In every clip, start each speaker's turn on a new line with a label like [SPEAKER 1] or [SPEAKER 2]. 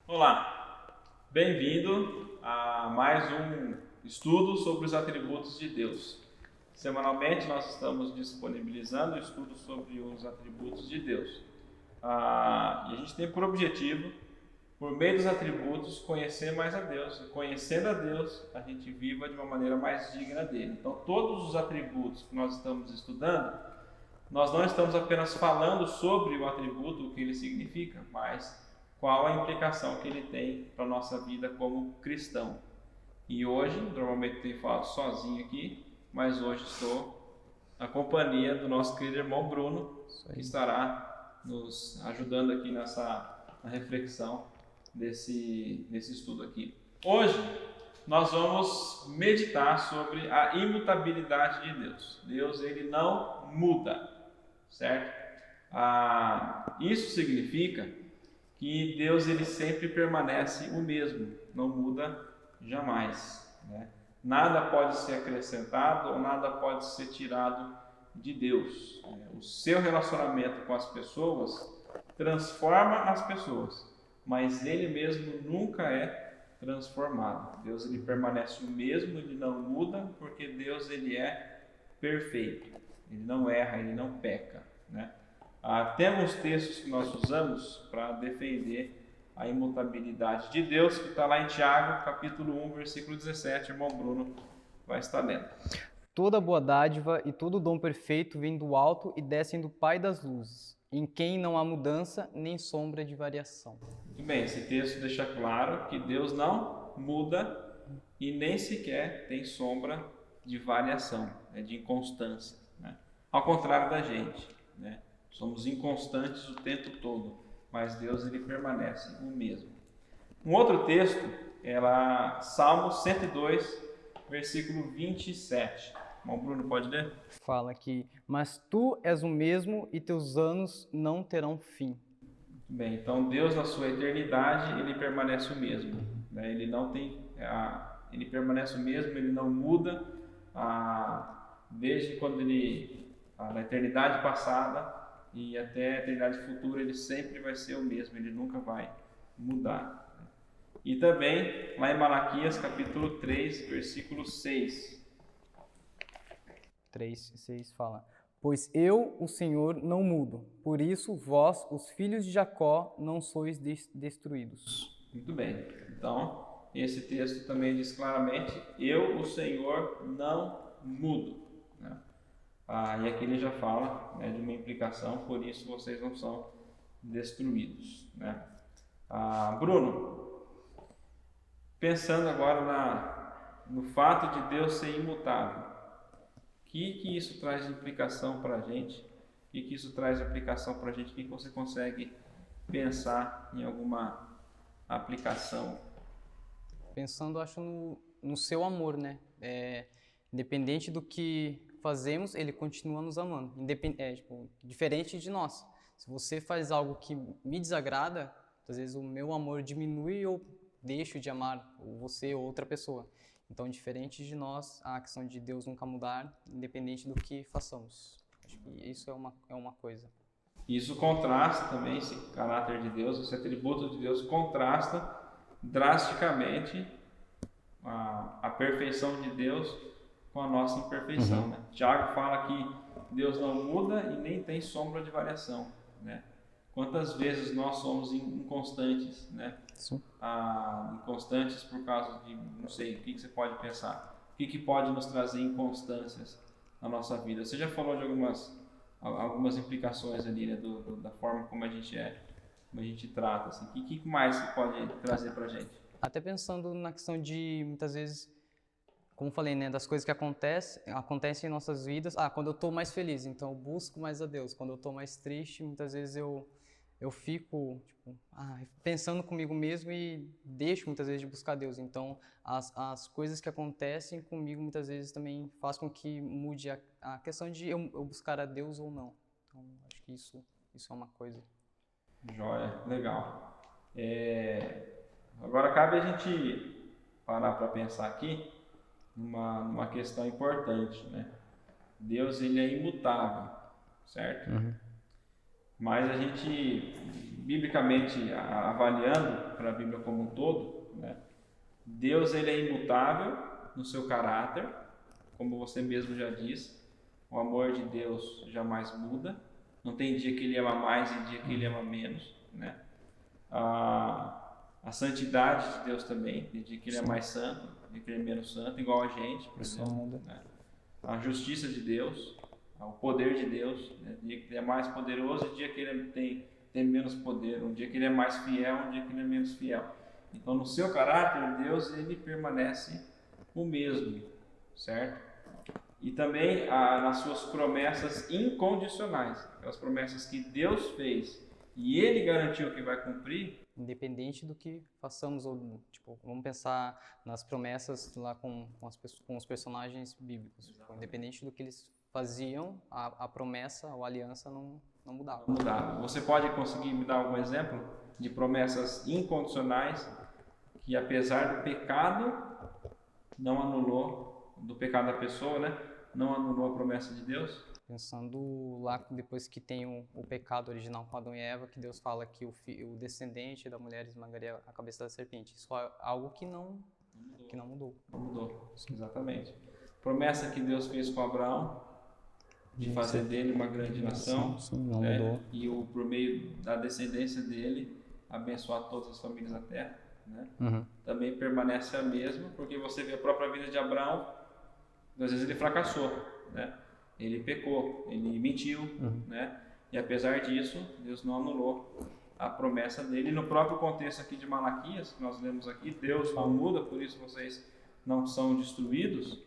[SPEAKER 1] Olá, bem-vindo a mais um estudo sobre os atributos de Deus. Semanalmente nós estamos disponibilizando estudos sobre os atributos de Deus. E a gente tem por objetivo, por meio dos atributos, conhecer mais a Deus. E conhecendo a Deus, a gente viva de uma maneira mais digna dele. Então, todos os atributos que nós estamos estudando, nós não estamos apenas falando sobre o atributo, o que ele significa, mas qual a implicação que ele tem para a nossa vida como cristão. E hoje, normalmente tenho falado sozinho aqui, mas hoje estou na companhia do nosso querido irmão Bruno, que estará nos ajudando aqui na reflexão desse estudo aqui. Hoje nós vamos meditar sobre a imutabilidade de Deus. Deus, ele não muda, certo? Isso significa que Deus, ele sempre permanece o mesmo, não muda jamais, né? Nada pode ser acrescentado ou nada pode ser tirado de Deus. O seu relacionamento com as pessoas transforma as pessoas, mas ele mesmo nunca é transformado. Deus, ele permanece o mesmo, ele não muda, porque Deus, ele é perfeito, ele não erra, ele não peca, né? Temos textos que nós usamos para defender a imutabilidade de Deus, que está lá em Tiago, capítulo 1, versículo 17, irmão Bruno vai estar lendo.
[SPEAKER 2] Toda boa dádiva e todo dom perfeito vem do alto e descem do Pai das luzes, em quem não há mudança nem sombra de variação.
[SPEAKER 1] Muito bem, esse texto deixa claro que Deus não muda e nem sequer tem sombra de variação, de inconstância, né? Ao contrário da gente, né? Somos inconstantes o tempo todo, mas Deus, ele permanece o mesmo. Um outro texto é lá, Salmo 102, versículo 27. Irmão Bruno, pode ler?
[SPEAKER 2] Fala que, mas tu és o mesmo e teus anos não terão fim.
[SPEAKER 1] Bem, então Deus, na sua eternidade, ele permanece o mesmo, né? Ele não tem, ele permanece o mesmo, ele não muda, desde quando ele, na eternidade passada e até a eternidade futura, ele sempre vai ser o mesmo, ele nunca vai mudar. E também, lá em Malaquias, capítulo 3, versículo 6.
[SPEAKER 2] 3:6 fala: Pois eu, o Senhor, não mudo, por isso vós, os filhos de Jacó, não sois destruídos.
[SPEAKER 1] Muito bem, então esse texto também diz claramente: eu, o Senhor, não mudo, né? E aqui ele já fala, né, de uma implicação, por isso vocês não são destruídos, né? Bruno, pensando agora no fato de Deus ser imutável, o que isso traz de implicação para a gente? O que isso traz de aplicação para a gente? O que você consegue pensar em alguma aplicação?
[SPEAKER 2] Pensando, acho, no seu amor, né? Independente do que fazemos, ele continua nos amando. Diferente de nós. Se você faz algo que me desagrada, às vezes o meu amor diminui e eu deixo de amar você ou outra pessoa. Então, diferente de nós, a questão de Deus nunca mudar, independente do que façamos. Acho que isso é uma coisa.
[SPEAKER 1] Isso contrasta também, esse caráter de Deus, esse atributo de Deus contrasta drasticamente a perfeição de Deus com a nossa imperfeição, né? Tiago fala que Deus não muda e nem tem sombra de variação, né? Quantas vezes nós somos inconstantes, né? Inconstantes por causa de, não sei, o que você pode pensar? O que pode nos trazer inconstâncias na nossa vida? Você já falou de algumas implicações ali, né, da forma como a gente como a gente trata, assim. O que mais você pode trazer pra gente?
[SPEAKER 2] Até pensando na questão de, muitas vezes, como falei, né, das coisas que acontecem em nossas vidas. Quando eu estou mais feliz, então eu busco mais a Deus. Quando eu estou mais triste, muitas vezes eu fico pensando comigo mesmo e deixo muitas vezes de buscar Deus. Então, as coisas que acontecem comigo muitas vezes também faz com que mude a questão de eu buscar a Deus ou não. Então, acho que isso é uma coisa.
[SPEAKER 1] Joia, legal. Agora cabe a gente parar para pensar aqui numa questão importante, né? Deus, ele é imutável, certo? Mas a gente biblicamente avaliando para a Bíblia como um todo, né, Deus ele é imutável no seu caráter, como você mesmo já disse. O amor de Deus jamais muda. Não tem dia que ele ama mais e dia que ele ama menos, né? A santidade de Deus também, tem dia que ele é mais santo, dia que ele é menos santo, igual a gente, por exemplo, né? A justiça de Deus, o poder de Deus, né? Dia que ele é mais poderoso e dia que ele tem menos poder, um dia que ele é mais fiel, um dia que ele é menos fiel. Então, no seu caráter, Deus ele permanece o mesmo, certo? E também nas suas promessas incondicionais, aquelas promessas que Deus fez e Ele garantiu que vai cumprir.
[SPEAKER 2] Independente do que façamos, ou tipo, vamos pensar nas promessas lá com os personagens bíblicos. Tipo, independente do que eles faziam, a promessa ou a aliança não mudava.
[SPEAKER 1] Não mudava. Você pode conseguir me dar algum exemplo de promessas incondicionais que, apesar do pecado, não anulou, do pecado da pessoa, né? Não anulou a promessa de Deus?
[SPEAKER 2] Pensando lá depois que tem o pecado original com Adão e Eva, que Deus fala que o descendente da mulher esmagaria a cabeça da serpente. Isso é algo que não mudou.
[SPEAKER 1] Não mudou, exatamente. Promessa que Deus fez com Abraão, de fazer dele uma grande nação,
[SPEAKER 2] sim, não mudou.
[SPEAKER 1] E por meio da descendência dele, abençoar todas as famílias da terra. Né? Também permanece a mesma, porque você vê a própria vida de Abraão, às vezes ele fracassou, né? Ele pecou, ele mentiu, né? E apesar disso, Deus não anulou a promessa dele. E no próprio contexto aqui de Malaquias, que nós lemos aqui, Deus não muda, por isso vocês não são destruídos.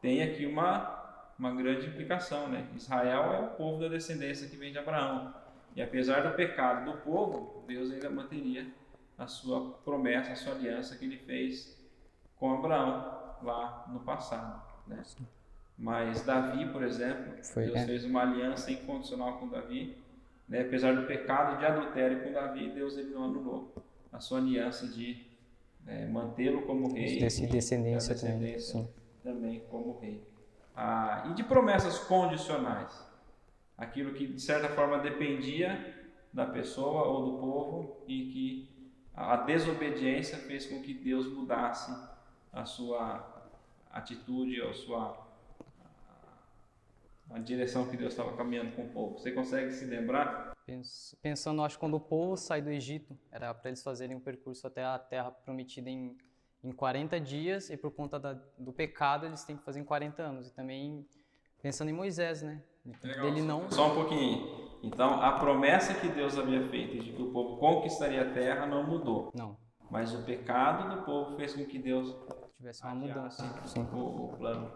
[SPEAKER 1] Tem aqui uma grande implicação, né? Israel é o povo da descendência que vem de Abraão. E apesar do pecado do povo, Deus ainda manteria a sua promessa, a sua aliança que ele fez com Abraão lá no passado, né? Mas Davi, por exemplo, Deus fez uma aliança incondicional com Davi, né? Apesar do pecado de adultério com Davi, Deus ele não anulou a sua aliança de mantê-lo como rei,
[SPEAKER 2] descendência
[SPEAKER 1] também como rei. E de promessas condicionais, aquilo que de certa forma dependia da pessoa ou do povo e que a desobediência fez com que Deus mudasse a sua atitude, a direção que Deus estava caminhando com o povo. Você consegue se lembrar?
[SPEAKER 2] Pensando, acho que quando o povo saiu do Egito, era para eles fazerem um percurso até a terra prometida em 40 dias, e por conta do pecado eles têm que fazer em 40 anos. E também pensando em Moisés, né?
[SPEAKER 1] Dele não... Só um pouquinho. Então, a promessa que Deus havia feito de que o povo conquistaria a terra não mudou.
[SPEAKER 2] Não.
[SPEAKER 1] Mas o pecado do povo fez com que Deus
[SPEAKER 2] tivesse uma mudança.
[SPEAKER 1] O plano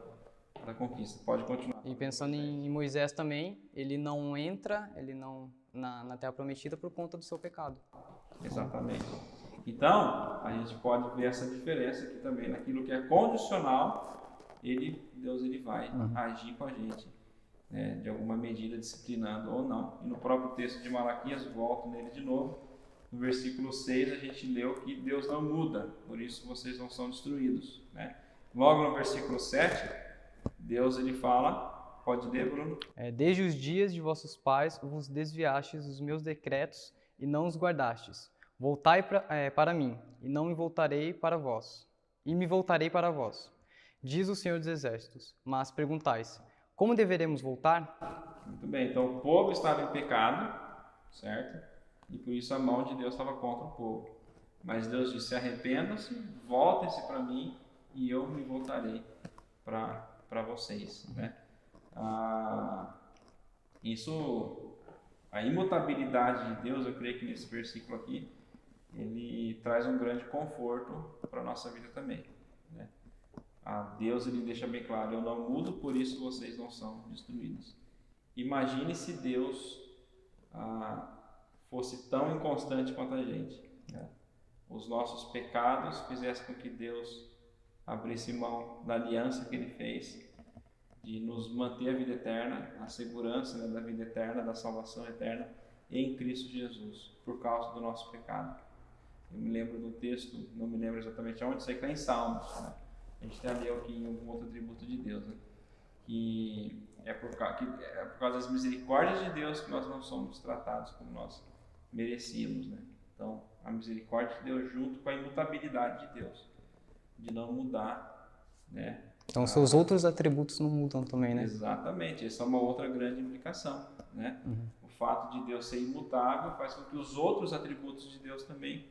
[SPEAKER 1] da conquista. Pode continuar.
[SPEAKER 2] E pensando em Moisés também, ele não entra na terra prometida por conta do seu pecado.
[SPEAKER 1] Exatamente. Então, a gente pode ver essa diferença aqui também, naquilo que é condicional, Deus ele vai agir com a gente, né, de alguma medida, disciplinando ou não. E no próprio texto de Malaquias, volto nele de novo, no versículo 6 a gente leu que Deus não muda, por isso vocês não são destruídos, né? Logo no versículo 7, Deus ele fala, pode ler, Bruno?
[SPEAKER 2] Desde os dias de vossos pais vos desviastes dos meus decretos e não os guardastes. Voltai para mim, e não me voltarei para vós. E me voltarei para vós, diz o Senhor dos Exércitos. Mas perguntais, como deveremos voltar?
[SPEAKER 1] Muito bem, então o povo estava em pecado, certo? E por isso a mão de Deus estava contra o povo. Mas Deus disse, arrependam-se, voltem-se para mim, e eu me voltarei para vocês, né? A imutabilidade de Deus, eu creio que nesse versículo aqui, ele traz um grande conforto para a nossa vida também, né? Deus ele deixa bem claro, eu não mudo, por isso vocês não são destruídos. Imagine se Deus fosse tão inconstante quanto a gente, né? Os nossos pecados fizessem com que Deus abrisse mão da aliança que ele fez de nos manter a vida eterna, a segurança, né, da vida eterna, da salvação eterna em Cristo Jesus, por causa do nosso pecado. Eu me lembro do texto, não me lembro exatamente aonde, sei que está em Salmos, né? A gente já leu aqui em algum outro atributo de Deus, né? Que é por causa das misericórdias de Deus que nós não somos tratados como nós merecíamos, né? Então, a misericórdia de Deus junto com a imutabilidade de Deus, de não mudar, né?
[SPEAKER 2] Então, seus outros atributos não mudam também, né?
[SPEAKER 1] Exatamente, essa é uma outra grande implicação, né? O fato de Deus ser imutável faz com que os outros atributos de Deus também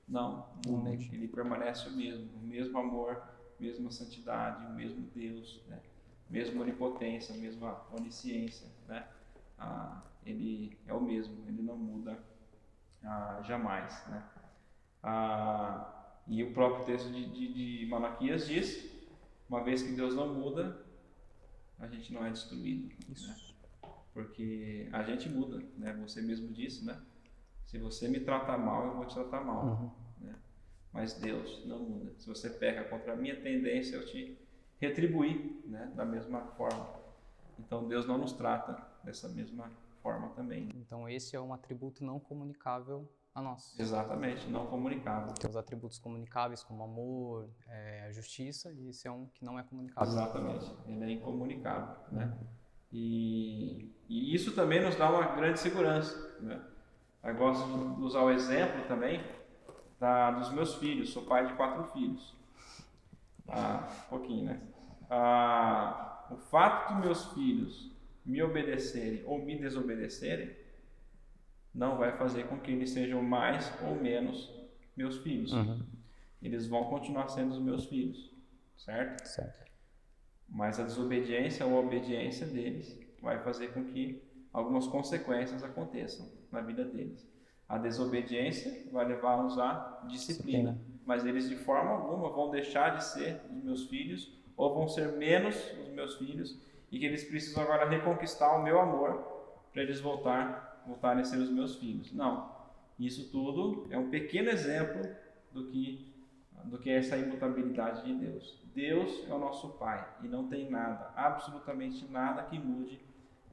[SPEAKER 1] não mudem. Ele permanece o mesmo amor, mesma santidade, o mesmo Deus, né? Mesma onipotência, mesma onisciência, né? Ele é o mesmo, ele não muda jamais, né? E o próprio texto de Malaquias diz: uma vez que Deus não muda, a gente não é destruído, né? Porque a gente muda, né? Você mesmo disse, né? Se você me tratar mal, eu vou te tratar mal, né? Mas Deus não muda. Se você peca contra a minha tendência, eu te retribuir, né? Da mesma forma. Então Deus não nos trata dessa mesma forma também.
[SPEAKER 2] Então, esse é um atributo não comunicável a nós.
[SPEAKER 1] Exatamente, não comunicável.
[SPEAKER 2] Tem os atributos comunicáveis, como amor, a justiça, e esse é um que não é comunicável.
[SPEAKER 1] Exatamente, ele é incomunicável, né? E isso também nos dá uma grande segurança, né? Eu gosto de usar o exemplo também dos meus filhos. Sou pai de 4 filhos. Um pouquinho, né? O fato de meus filhos me obedecerem ou me desobedecerem não vai fazer com que eles sejam mais ou menos meus filhos. Eles vão continuar sendo os meus filhos, certo?
[SPEAKER 2] Certo.
[SPEAKER 1] Mas a desobediência ou a obediência deles vai fazer com que algumas consequências aconteçam na vida deles. A desobediência vai levá-los à disciplina, mas eles de forma alguma vão deixar de ser os meus filhos ou vão ser menos os meus filhos, e que eles precisam agora reconquistar o meu amor para eles voltarem a ser os meus filhos. Não, isso tudo é um pequeno exemplo do que é essa imutabilidade de Deus. Deus é o nosso Pai e não tem nada, absolutamente nada que mude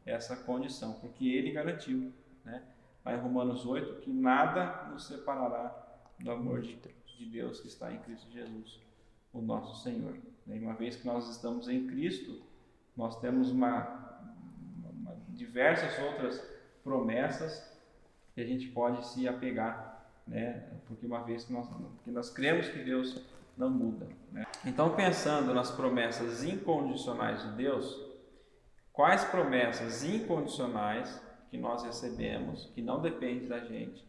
[SPEAKER 1] essa condição, porque Ele garantiu, né? Lá em Romanos 8, que nada nos separará do amor de Deus que está em Cristo Jesus, o nosso Senhor. E uma vez que nós estamos em Cristo, nós temos diversas outras promessas que a gente pode se apegar, né? Porque uma vez que nós cremos que Deus não muda, né? Então, pensando nas promessas incondicionais de Deus, quais promessas incondicionais que nós recebemos, que não depende da gente,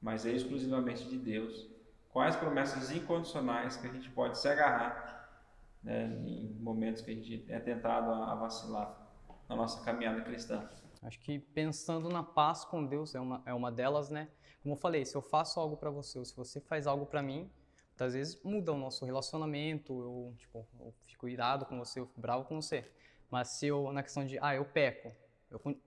[SPEAKER 1] mas é exclusivamente de Deus, quais promessas incondicionais que a gente pode se agarrar, né, em momentos que a gente é tentado a vacilar na nossa caminhada cristã?
[SPEAKER 2] Acho que pensando na paz com Deus é uma delas, né? Como eu falei, se eu faço algo para você ou se você faz algo para mim, muitas vezes muda o nosso relacionamento, eu fico irado com você, eu fico bravo com você. Mas se eu, na questão de, eu peco,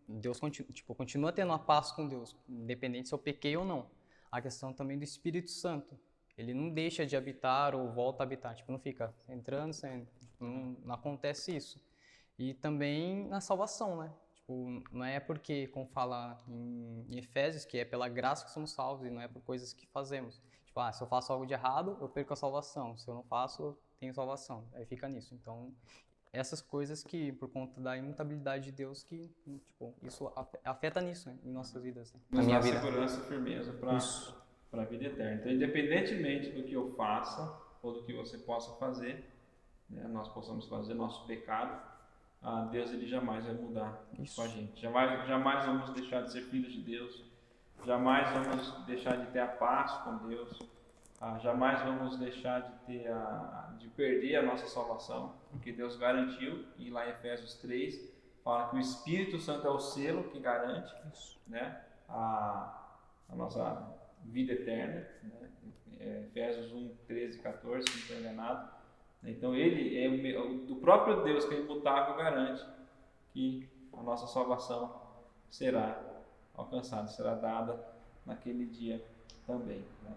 [SPEAKER 2] Deus continua tendo a paz com Deus, independente se eu pequei ou não. A questão também do Espírito Santo, ele não deixa de habitar ou volta a habitar, não fica entrando, saindo, não acontece isso. E também na salvação, né? Não é porque, como fala em Efésios, que é pela graça que somos salvos e não é por coisas que fazemos. Se eu faço algo de errado, eu perco a salvação. Se eu não faço, eu tenho salvação. Aí fica nisso. Então, essas coisas que, por conta da imutabilidade de Deus, que isso afeta nisso, né, em nossas vidas. Né?
[SPEAKER 1] Nos dá segurança e firmeza para a vida eterna. Então, independentemente do que eu faça ou do que você possa fazer, né, nós possamos fazer nosso pecado, Deus ele jamais vai mudar com a gente. Jamais vamos deixar de ser filhos de Deus. Jamais vamos deixar de ter a paz com Deus. Jamais vamos deixar de perder a nossa salvação, porque Deus garantiu, e lá em Efésios 3 fala que o Espírito Santo é o selo que garante, né, a nossa vida eterna, né? Efésios 1, 13 e 14, se não estou enganado. Então ele do próprio Deus, que é imutável, garante que a nossa salvação será alcançada, será dada naquele dia também, né?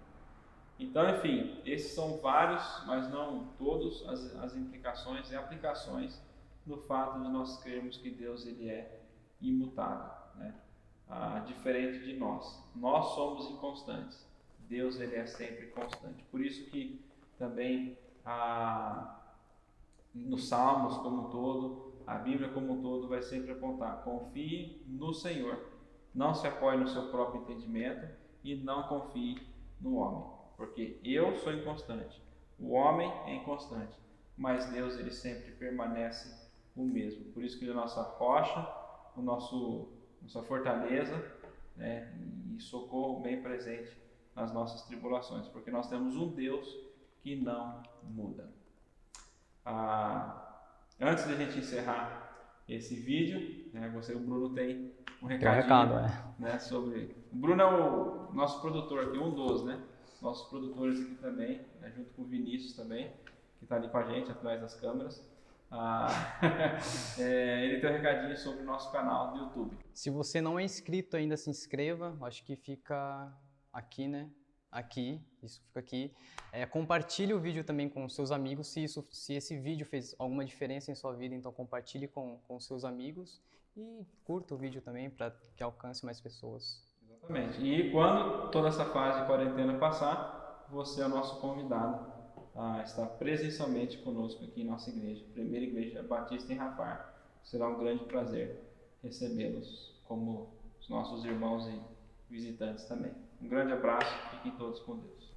[SPEAKER 1] Então, enfim, esses são vários, mas não todos, as implicações e aplicações do fato de nós crermos que Deus ele é imutável, né? Diferente de nós. Nós somos inconstantes. Deus ele é sempre constante. Por isso que também nos Salmos como um todo, a Bíblia como um todo vai sempre apontar: confie no Senhor, não se apoie no seu próprio entendimento e não confie no homem, porque eu sou inconstante, o homem é inconstante, mas Deus ele sempre permanece o mesmo. Por isso que ele é a nossa rocha, nossa fortaleza, né, e socorro bem presente nas nossas tribulações, porque nós temos um Deus que não muda. Antes de a gente encerrar esse vídeo, né, o Bruno tem um recadinho, né, sobre... O Bruno é o nosso produtor aqui, um dos, né? Nossos produtores aqui também, né, junto com o Vinícius também, que está ali com a gente atrás das câmeras. Ele tem um recadinho sobre o nosso canal do YouTube.
[SPEAKER 2] Se você não é inscrito ainda, se inscreva. Acho que fica aqui, né? Isso fica aqui. Compartilhe o vídeo também com seus amigos. Se esse vídeo fez alguma diferença em sua vida, então compartilhe com seus amigos. E curta o vídeo também para que alcance mais pessoas.
[SPEAKER 1] Exatamente. E quando toda essa fase de quarentena passar, você é o nosso convidado a estar presencialmente conosco aqui em nossa igreja, Primeira Igreja Batista em Rafar. Será um grande prazer recebê-los como os nossos irmãos e visitantes também. Um grande abraço, fiquem todos com Deus.